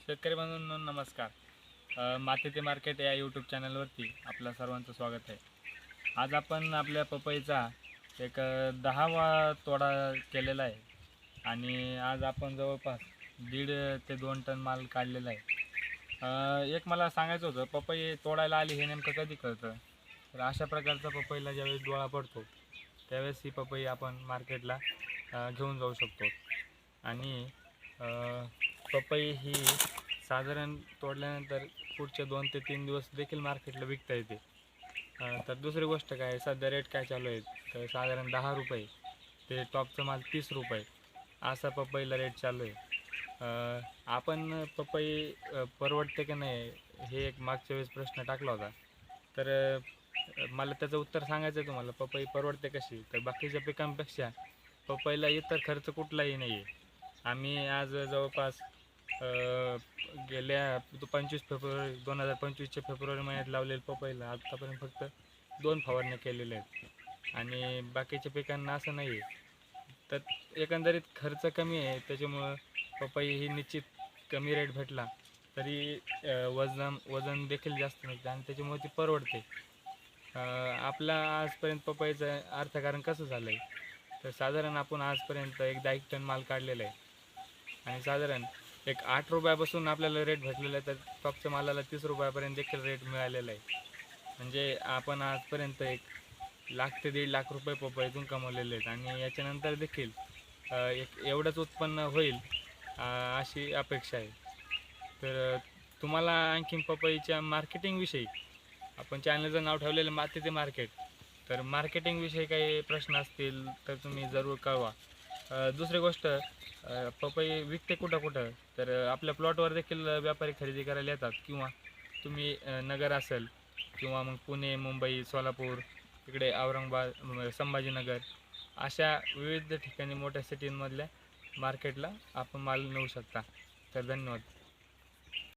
शेतकरी बंधूंनो नमस्कार. मातीचे मार्केट या यूट्यूब चॅनलवरती आपल्या सर्वांचं स्वागत आहे. आज आपण आपल्या पपईचा एक 10वा तोडा केलेला आहे आणि आज आपण जवळपास 1.5 ते 2 टन माल काढलेला आहे. एक मला सांगायचं होतं, पपई तोडायला आली हे नेमकं कधी कळतं? तर अशा प्रकारचा पपईला ज्यावेळेस डोळा पडतो त्यावेळेस ही पपई आपण मार्केटला घेऊन जाऊ शकतो. आणि पपई ही साधारण तोडल्यानंतर पुढचे 2 ते 3 दिवस देखील मार्केटला विकता येते. तर दुसरी गोष्ट काय, सध्या रेट काय चालू आहे, तर साधारण 10 रुपये ते टॉपचा माल 30 रुपये असा पपईला रेट चालू आहे. आपण पपई परवडते की नाही हे एक मागच्या वेळेस प्रश्न टाकला होता. तर मला त्याचं उत्तर सांगायचं आहे तुम्हाला. पपई परवडते कशी, तर बाकीच्या पिकांपेक्षा पपईला इतर खर्च कुठलाही नाही आहे. आम्ही आज जवळपास गेल्या 25 फेब्रुवारी 2025च्या फेब्रुवारी महिन्यात लावलेलं पपईला आत्तापर्यंत फक्त 2 फवारण्या केलेल्या आहेत आणि बाकीच्या पिकांना असं नाही आहे. तर एकंदरीत खर्च कमी आहे, त्याच्यामुळं पपई ही निश्चित कमी रेट भेटला तरी वजन देखील जास्त निघतं आणि त्याच्यामुळे ती परवडते. आपला आजपर्यंत पपईचं अर्थकारण कसं झालं आहे, तर साधारण आपण आजपर्यंत एक 10 टन माल काढलेला आहे आणि साधारण एक 8 रुपयापासून आपल्याला रेट भेटलेला आहे, तर टॉपच्या मालाला 30 रुपयापर्यंत देखील रेट मिळालेला आहे. म्हणजे आपण आजपर्यंत 1 लाख ते 1.5 लाख रुपये पपईतून कमवलेले आहेत आणि याच्यानंतर देखील एक एवढंच उत्पन्न होईल अशी अपेक्षा आहे. तर तुम्हाला आणखीन पपईच्या मार्केटिंगविषयी, आपण चॅनलचं नाव ठेवलेलं मातीचे मार्केट, तर मार्केटिंगविषयी काही प्रश्न असतील तर तुम्ही जरूर कळवा. दुसरी गोष्ट, पपई विकते कुठं कुठं, तर आपल्या प्लॉटवर देखील व्यापारी खरेदी करायला येतात किंवा तुम्ही नगर असेल किंवा मग पुणे, मुंबई, सोलापूर, इकडे औरंगाबाद, संभाजीनगर अशा विविध ठिकाणी मोठ्या सिटींमधल्या मार्केटला आपण माल नेऊ शकता. तर धन्यवाद.